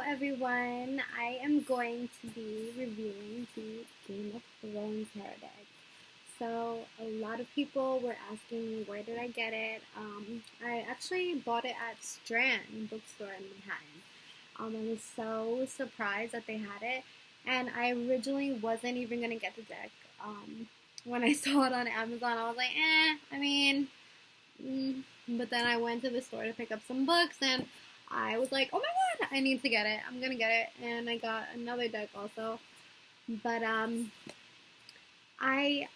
everyone, I am going to be reviewing the Game of Thrones tarot deck. So a lot of people were asking me where did I get it. I actually bought it at Strand bookstore in Manhattan. I was so surprised that they had it, and I originally wasn't even gonna get the deck. When I saw it on Amazon, I was like, but then I went to the store to pick up some books, and I was like, oh my god, I need to get it. I'm gonna get it, and I got another deck also. But I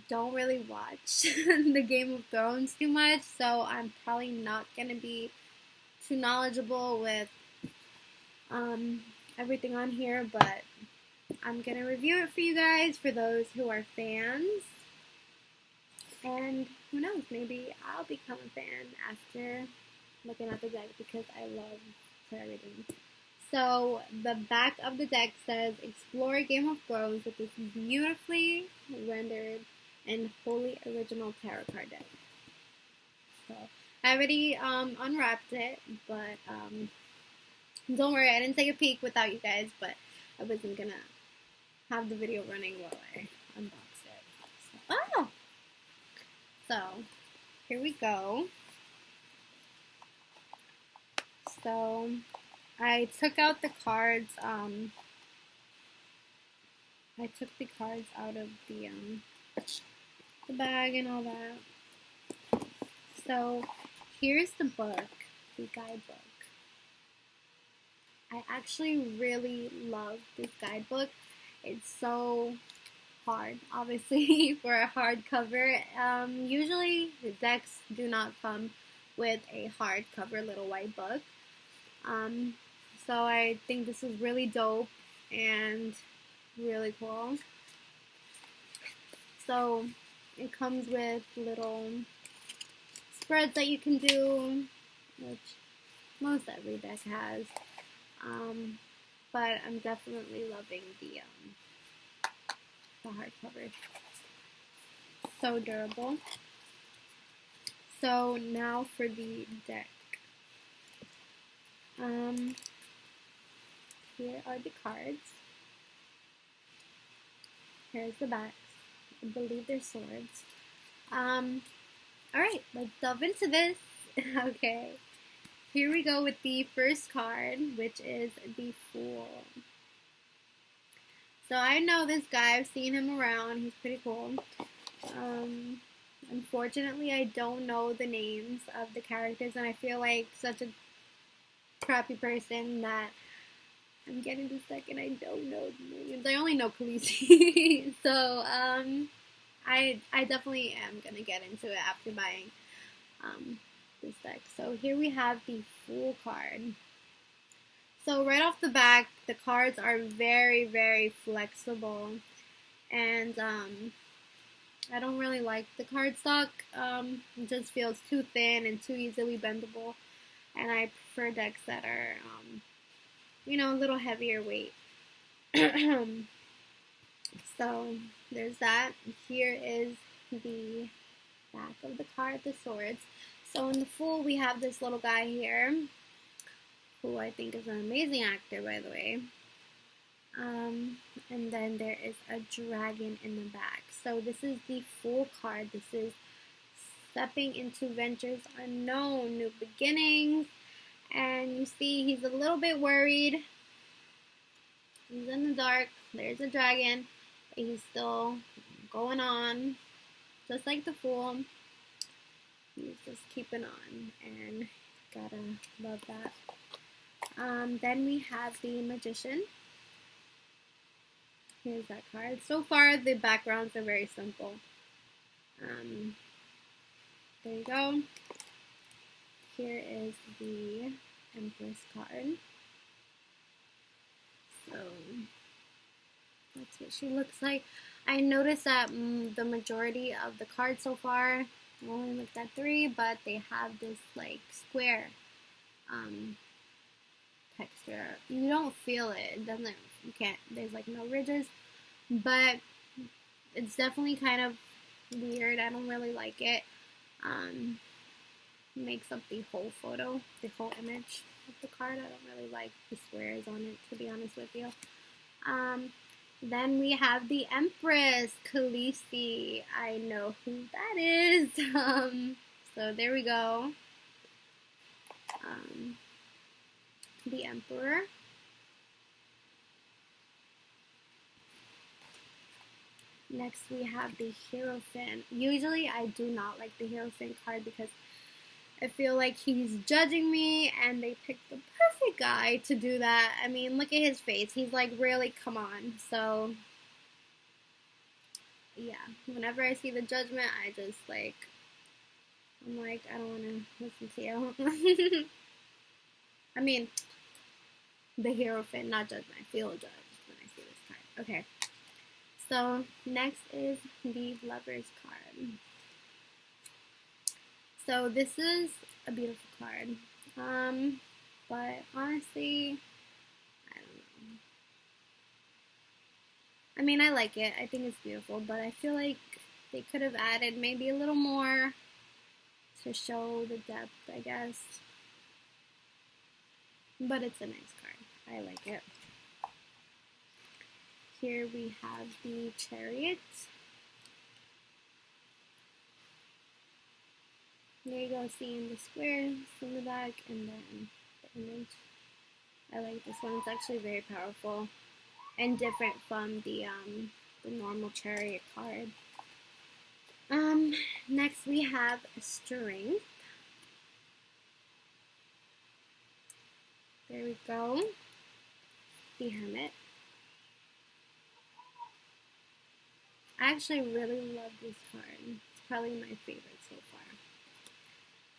don't really watch the Game of Thrones too much, so I'm probably not gonna be too knowledgeable with everything on here. But I'm gonna review it for you guys, for those who are fans. And who knows, maybe I'll become a fan after looking at the deck because I love tarot reading. So the back of the deck says, explore Game of Thrones with this beautifully rendered and wholly original tarot card deck. So I already unwrapped it, but don't worry, I didn't take a peek without you guys, but I wasn't gonna have the video running while I unbox it. So here we go. So I took out the cards. I took the cards out of the bag and all that. So here's the book, the guidebook. I actually really love this guidebook. It's so hard, obviously, for a hardcover. Usually the decks do not come with a hardcover little white book. So I think this is really dope and really cool. So it comes with little spreads that you can do, which most every deck has. But I'm definitely loving the hardcover. So durable. So now for the deck. Here are the cards. Here's the backs. I believe they're swords. Alright, let's delve into this. Okay. Here we go with the first card, which is the Fool. So I know this guy, I've seen him around, he's pretty cool. Unfortunately, I don't know the names of the characters, and I feel like such a crappy person that I'm getting this deck and I don't know the names. I only know Khaleesi. So, I definitely am gonna get into it after buying this deck. So here we have the Fool card. So right off the back, the cards are very, very flexible, and I don't really like the cardstock. It just feels too thin and too easily bendable, and I prefer decks that are, a little heavier weight. So there's that. Here is the back of the card, the swords. So in the Fool, we have this little guy here, who I think is an amazing actor, by the way. And then there is a dragon in the back. So this is the Fool card. This is stepping into ventures unknown, new beginnings. And you see he's a little bit worried. He's in the dark. There's a dragon. But he's still going on, just like the Fool. He's just keeping on, and gotta love that. Then we have the Magician. Here's that card. So far, the backgrounds are very simple. There you go. Here is the Empress card. So that's what she looks like. I noticed that the majority of the cards so far, I only looked at 3, but they have this like square texture. You don't feel it. It doesn't. You can't. There's like no ridges, but it's definitely kind of weird. I don't really like it. Makes up the whole photo, the whole image. of the card. I don't really like the squares on it, to be honest with you. Then we have the Empress, Khaleesi. I know who that is. So there we go. The Emperor. Next we have the Hierophant. Usually I do not like the Hierophant card because I feel like he's judging me and they picked the perfect guy to do that. I mean, look at his face. He's like, really, come on. So, yeah. Whenever I see the Judgment, I just like, I'm like, I don't want to listen to you. I mean, the Hierophant, not Judgment. I feel judged when I see this card. Okay. So, next is the Lover's card. So, this is a beautiful card. But honestly, I don't know. I mean, I like it. I think it's beautiful, but I feel like they could have added maybe a little more to show the depth, I guess. But it's a nice card. I like it. Here we have the Chariot. There you go, seeing the squares in the back and then the image. I like this one. It's actually very powerful and different from the normal Chariot card. Next we have Strength. There we go. The Hermit. I actually really love this card. It's probably my favorite so far.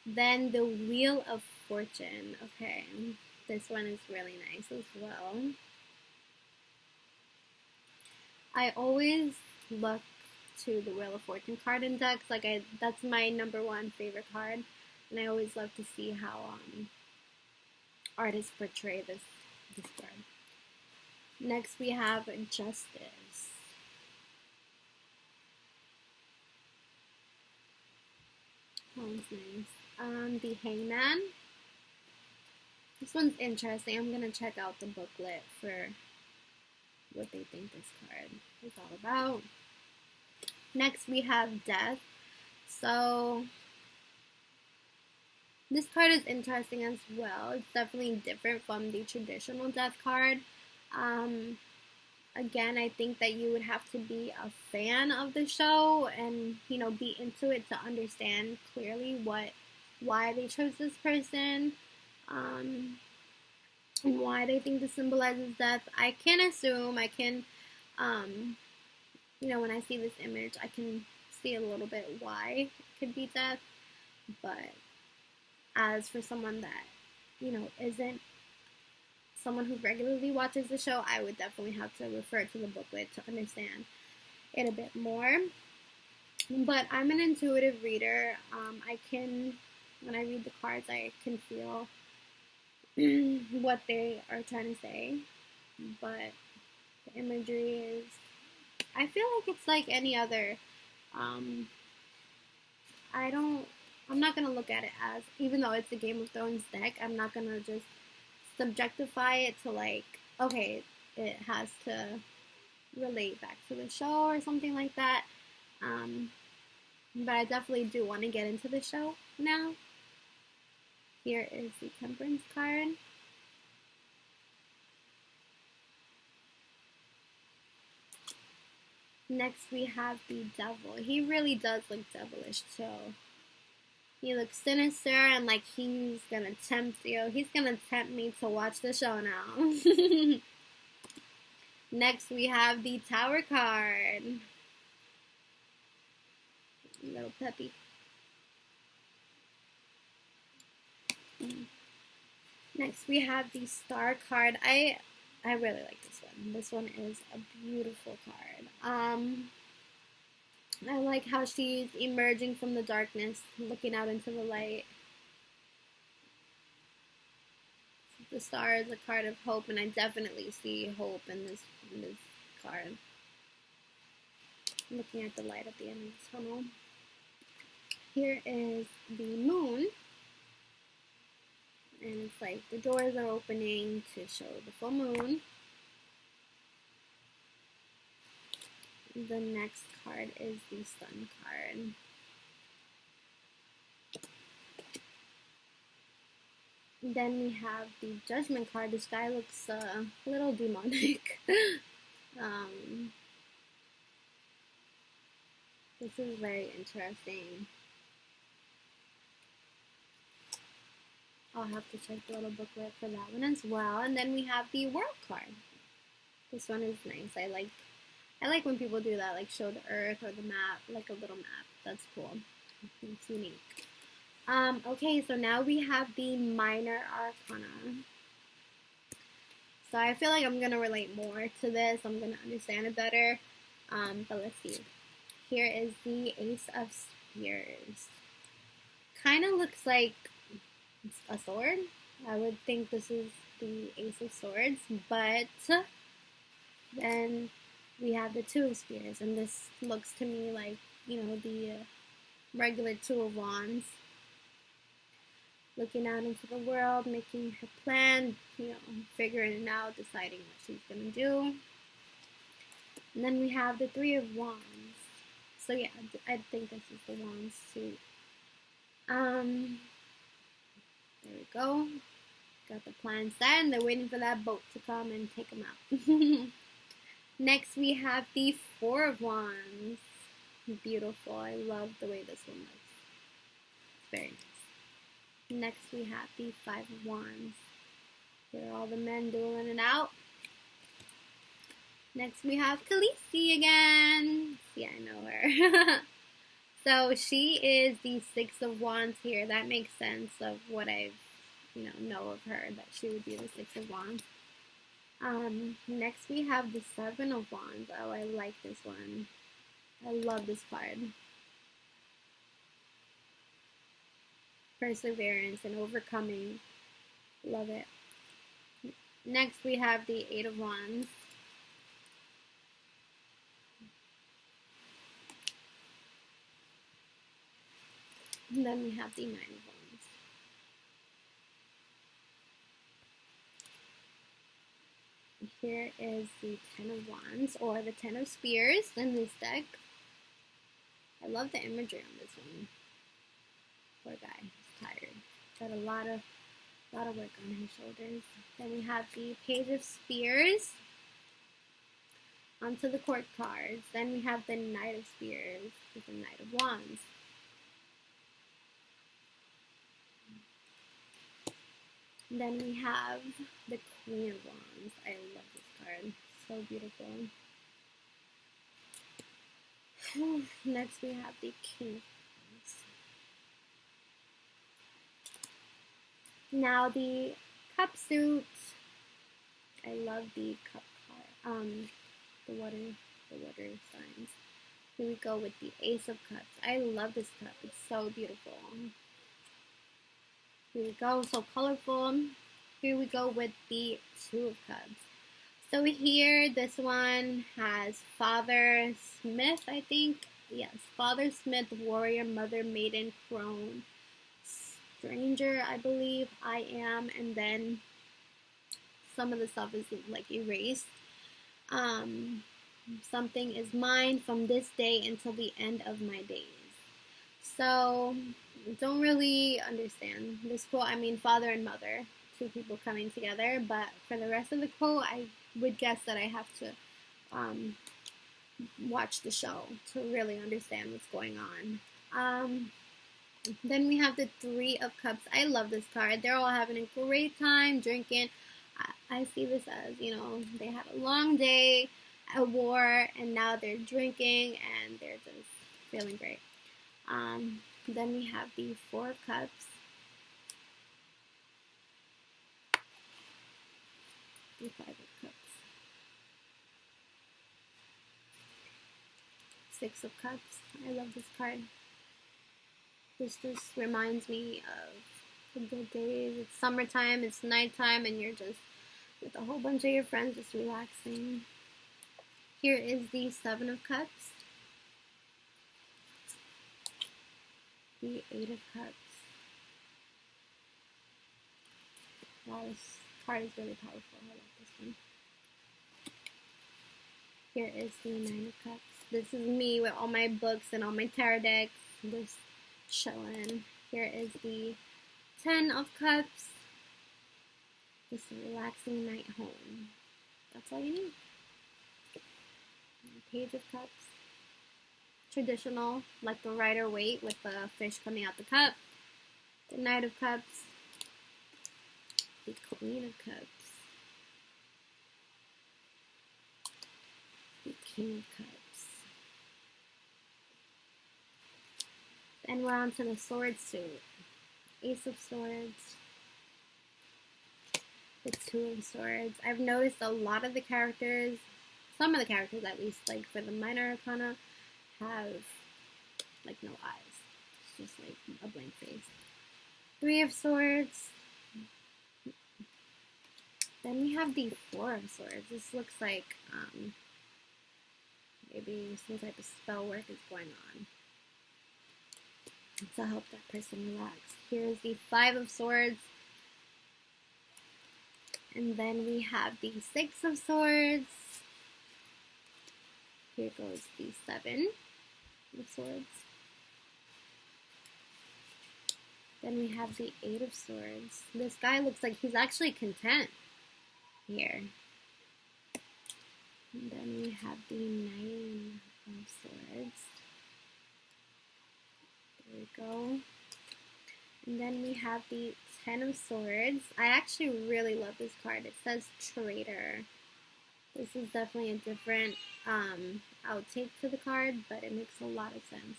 Then the Wheel of Fortune. Okay, this one is really nice as well. I always look to the Wheel of Fortune card in decks. Like that's my #1 favorite card, and I always love to see how artists portray this card. Next we have Justice. That one's nice. The Hangman. This one's interesting. I'm gonna check out the booklet for what they think this card is all about. Next we have Death. So this card is interesting as well. It's definitely different from the traditional Death card. Again, I think that you would have to be a fan of the show and, you know, be into it to understand clearly why they chose this person, and why they think this symbolizes death. I can assume, you know, when I see this image, I can see a little bit why it could be death, but as for someone that, you know, isn't someone who regularly watches the show, I would definitely have to refer to the booklet to understand it a bit more. But I'm an intuitive reader. When I read the cards, I can feel what they are trying to say. But the imagery is, I feel like it's like any other. I'm not going to look at it as, even though it's a Game of Thrones deck, I'm not going to just subjectify it to like, okay, it has to relate back to the show or something like that. But I definitely do want to get into the show now. Here is the Temperance card. Next we have the Devil. He really does look devilish too. He looks sinister and like he's gonna tempt you. He's gonna tempt me to watch the show now. Next we have the Tower card. A little peppy. Next we have the Star card. I really like this one. This one is a beautiful card. I like how she's emerging from the darkness, looking out into the light. The star is a card of hope, and I definitely see hope in this card. Looking at the light at the end of the tunnel. Here is the Moon. And it's like the doors are opening to show the full moon. The next card is the Sun card. Then we have the Judgment card. This guy looks a little demonic. This is very interesting. I'll have to check the little booklet for that one as well. And then we have the World card. This one is nice. I like when people do that, like show the earth or the map, like a little map. That's cool. It's unique. Okay, so now we have the Minor Arcana. So I feel like I'm going to relate more to this. I'm going to understand it better. But let's see. Here is the Ace of Spears. Kind of looks like a sword. I would think this is the Ace of Swords, but then we have the Two of Spears, and this looks to me like, you know, the regular Two of Wands. Looking out into the world, making her plan, you know, figuring it out, deciding what she's going to do. And then we have the Three of Wands. So yeah, I think this is the Wands suit. There we go. Got the plan set, and they're waiting for that boat to come and take them out. Next, we have the Four of Wands. Beautiful. I love the way this one looks. It's very nice. Next, we have the Five of Wands. Here are all the men dueling it out. Next, we have Khaleesi again. Yeah, I know her. So she is the Six of Wands here. That makes sense of what I know of her, that she would be the Six of Wands. Next we have the Seven of Wands. Oh, I like this one. I love this card. Perseverance and overcoming. Love it. Next we have the Eight of Wands. And then we have the Nine of Wands. Here is the Ten of Wands, or the Ten of Spears in this deck. I love the imagery on this one. Poor guy, he's tired. Got a lot of work on his shoulders. Then we have the Page of Spears. Onto the Court cards. Then we have the Knight of Spears with the Knight of Wands. Then we have the Queen of Wands. I love this card. So beautiful. Next we have the King of Wands. Now the Cup suit. I love the Cup card. The water signs. Here we go with the Ace of Cups. I love this cup. It's so beautiful. Here we go, so colorful. Here we go with the Two of Cups. So here, this one has Father Smith, I think. Yes, Father Smith, Warrior, Mother, Maiden, Crone, Stranger, I believe, I Am, and then some of the stuff is like erased. Something is mine from this day until the end of my days. So don't really understand this quote. I mean, father and mother, two people coming together, but for the rest of the quote, I would guess that I have to watch the show to really understand what's going on. Then we have the Three of Cups. I love this card. They're all having a great time drinking. I see this as, you know, they had a long day, a war, and now they're drinking and they're just feeling great. Then we have the Four of Cups, the Five of Cups, Six of Cups. I love this card. This just reminds me of the good days. It's summertime, it's nighttime, and you're just with a whole bunch of your friends just relaxing. Here is the Seven of Cups, the Eight of Cups, Wow, this card is really powerful. I like this one. Here is the Nine of Cups. This is me with all my books and all my tarot decks. Just chilling. Here is the Ten of Cups. Just a relaxing night home. That's all you need. Page of Cups. Traditional, like the Rider-Waite with the fish coming out the cup. The Knight of Cups. The Queen of Cups. The King of Cups. And we're on to the Sword suit. Ace of Swords. The Two of Swords. I've noticed a lot of the characters, some of the characters at least, like for the minor arcana, have like no eyes. It's just like a blank face. Three of Swords. Then we have the Four of Swords. This looks like maybe some type of spell work is going on to help that person relax. Here's the Five of Swords. And then we have the Six of Swords. Here goes the Seven of Swords. Then we have the Eight of Swords. This guy looks like he's actually content here. And then we have the Nine of Swords. There we go. And then we have the Ten of Swords. I actually really love this card. It says Traitor. This is definitely a different outtake to the card, but it makes a lot of sense.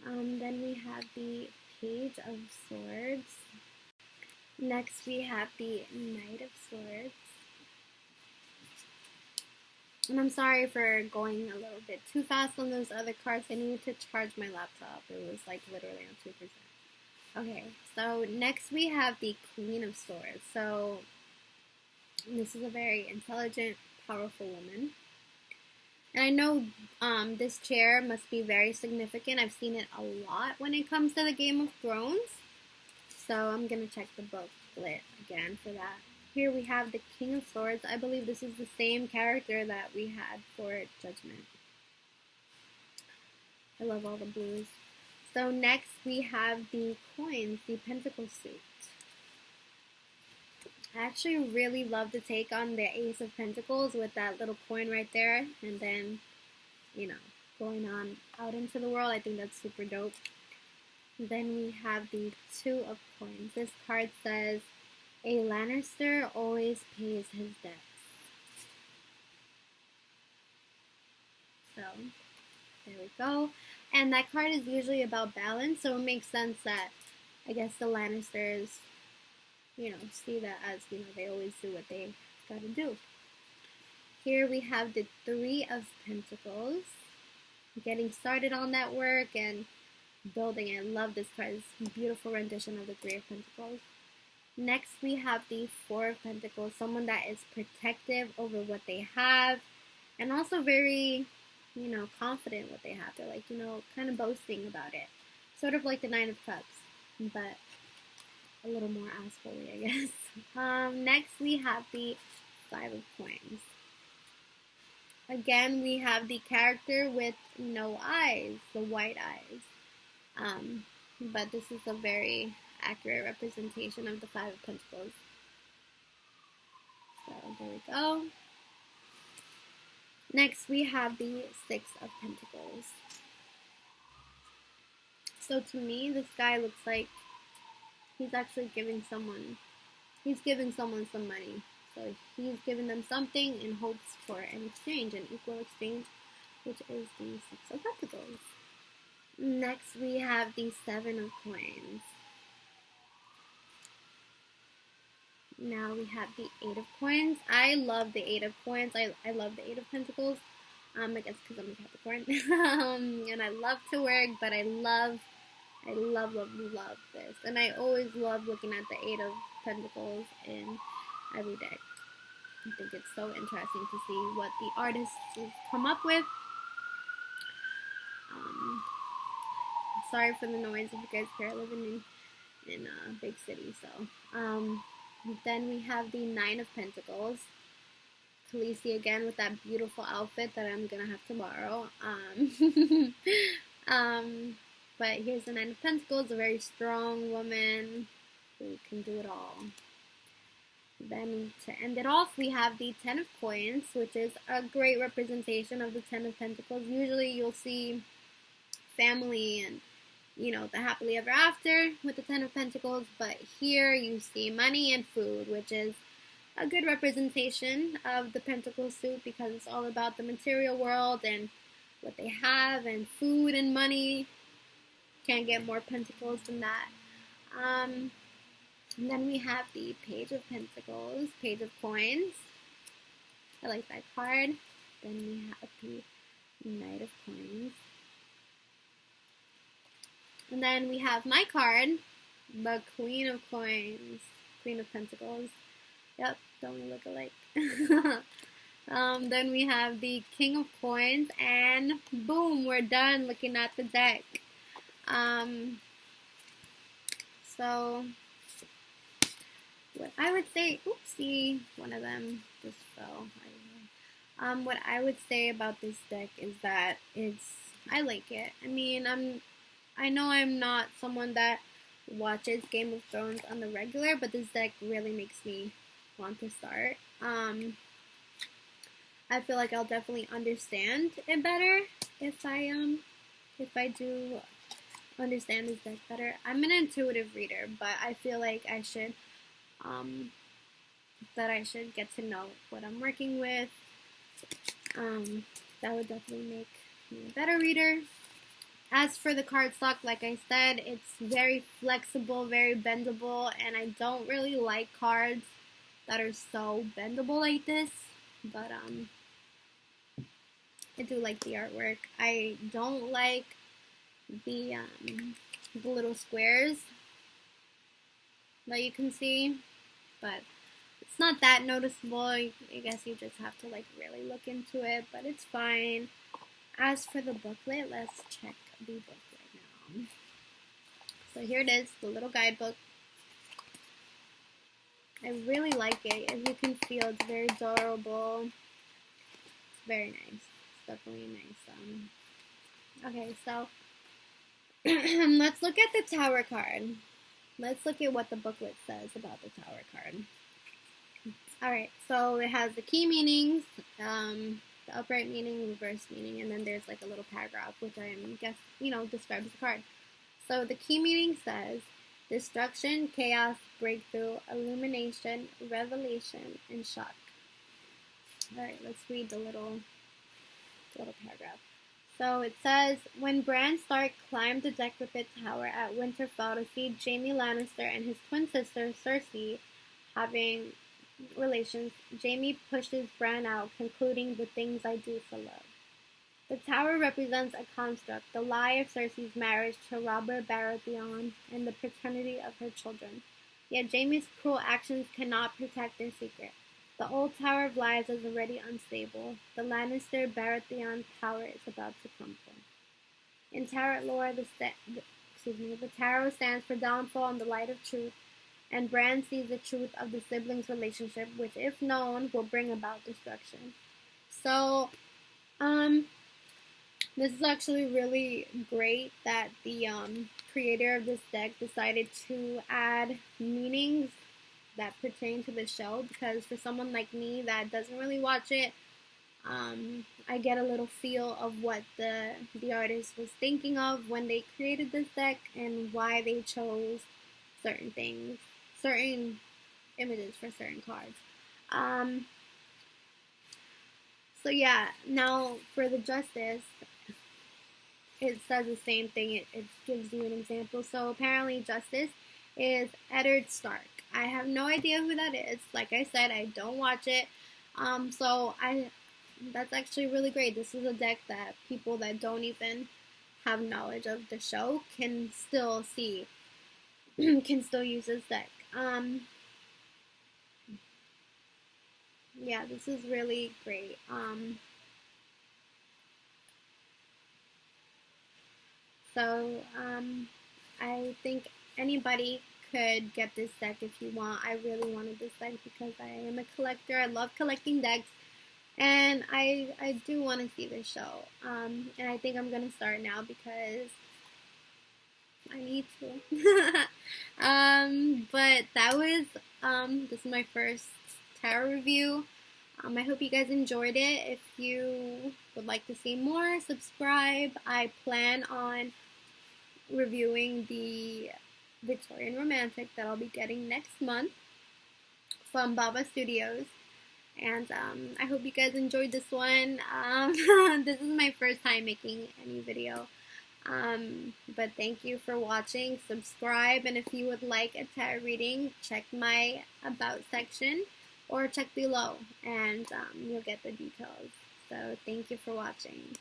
Then we have the Page of Swords. Next we have the Knight of Swords. And I'm sorry for going a little bit too fast on those other cards. I needed to charge my laptop. It was like literally on 2%. Okay, so next we have the Queen of Swords. So this is a very intelligent, powerful woman. And I know this chair must be very significant. I've seen it a lot when it comes to the Game of Thrones. So I'm going to check the booklet again for that. Here we have the King of Swords. I believe this is the same character that we had for Judgment. I love all the blues. So next we have the coins, the Pentacle suit. I actually really love the take on the Ace of Pentacles with that little coin right there. And then, you know, going on out into the world. I think that's super dope. Then we have the Two of Coins. This card says, a Lannister always pays his debts. So, there we go. And that card is usually about balance, so it makes sense that, I guess, the Lannisters, you know, see that as, you know, they always do what they gotta do. Here we have the Three of Pentacles. Getting started on that work and building it. I love this card. It's a beautiful rendition of the Three of Pentacles. Next we have the Four of Pentacles. Someone that is protective over what they have and also very, you know, confident what they have. They're like, you know, kind of boasting about it. Sort of like the Nine of Cups, but a little more assholey, I guess. Next we have the Five of Coins. Again, we have the character with no eyes, the white eyes. But this is a very accurate representation of the Five of Pentacles. So there we go. Next we have the Six of Pentacles. So to me, this guy looks like he's actually giving someone some money. So he's giving them something in hopes for an exchange, an equal exchange, which is the Six of Pentacles. Next we have the Seven of Coins. Now we have the Eight of Coins. I love the Eight of Coins. I love the Eight of Pentacles. I guess because I'm a Capricorn. And I love to work, but I love this. And I always love looking at the Eight of Pentacles in every deck. I think it's so interesting to see what the artists come up with. Sorry for the noise if you guys care. I live in a big city, so Then we have the Nine of Pentacles. Khaleesi again with that beautiful outfit that I'm gonna have to borrow. But here's the Nine of Pentacles, a very strong woman who can do it all. Then to end it off, we have the Ten of Coins, which is a great representation of the Ten of Pentacles. Usually you'll see family and, you know, the happily ever after with the Ten of Pentacles, but here you see money and food, which is a good representation of the Pentacle suit because it's all about the material world and what they have, and food and money. Can't get more pentacles than that. And then we have the Page of Pentacles, Page of Coins. I like that card. Then we have the Knight of Coins. And then we have my card, the Queen of Coins, Queen of Pentacles. Yep, don't we look alike? Then we have the King of Coins, and boom, we're done looking at the deck. So what I would say, oopsie, one of them just fell. What I would say about this deck is that I like it. I mean, I know I'm not someone that watches Game of Thrones on the regular, but this deck really makes me want to start. I feel like I'll definitely understand it better if I do understand this deck better. I'm an intuitive reader, but I feel like I should get to know what I'm working with. That would definitely make me a better reader. As for the cardstock, like I said, it's very flexible, very bendable, and I don't really like cards that are so bendable like this, but I do like the artwork. I don't like the little squares that you can see, but it's not that noticeable. I guess you just have to like really look into it, but it's fine. As for the booklet, let's check the booklet now. So here it is, the little guidebook. I really like it. As you can feel, it's very durable. It's very nice. It's definitely nice. Okay, so let's look at the Tower card. Let's look at what the booklet says about the Tower card. Alright, so it has the key meanings, the upright meaning, reverse meaning, and then there's like a little paragraph, which I guess, describes the card. So the key meaning says, destruction, chaos, breakthrough, illumination, revelation, and shock. Alright, let's read the little paragraph. So it says, when Bran Stark climbed the decrepit tower at Winterfell to see Jaime Lannister and his twin sister Cersei having relations, Jaime pushes Bran out, concluding, the things I do for love. The tower represents a construct, the lie of Cersei's marriage to Robert Baratheon and the paternity of her children. Yet Jaime's cruel actions cannot protect their secret. The old Tower of Lies is already unstable. The Lannister-Baratheon power is about to crumble. In Tarot lore, the tarot stands for downfall and the light of truth, and Bran sees the truth of the siblings' relationship, which, if known, will bring about destruction. So, this is actually really great that the creator of this deck decided to add meanings that pertain to the show, because for someone like me that doesn't really watch it, I get a little feel of what the artist was thinking of when they created this deck and why they chose certain things, certain images for certain cards. So yeah, now for the Justice, it says the same thing. It gives you an example. So apparently Justice is Eddard Stark. I have no idea who that is. Like I said, I don't watch it. That's actually really great. This is a deck that people that don't even have knowledge of the show can still see, can still use this deck. Yeah, this is really great. I think anybody could get this deck if you want. I really wanted this deck because I am a collector. I love collecting decks. And I do want to see this show. And I think I'm going to start now because I need to. But that was, this is my first tarot review. I hope you guys enjoyed it. If you would like to see more, subscribe. I plan on reviewing the Victorian Romantic that I'll be getting next month from Baba Studios. And I hope you guys enjoyed this one. This is my first time making any video. But thank you for watching. Subscribe, and if you would like a tarot reading, check my about section or check below, and you'll get the details. So thank you for watching.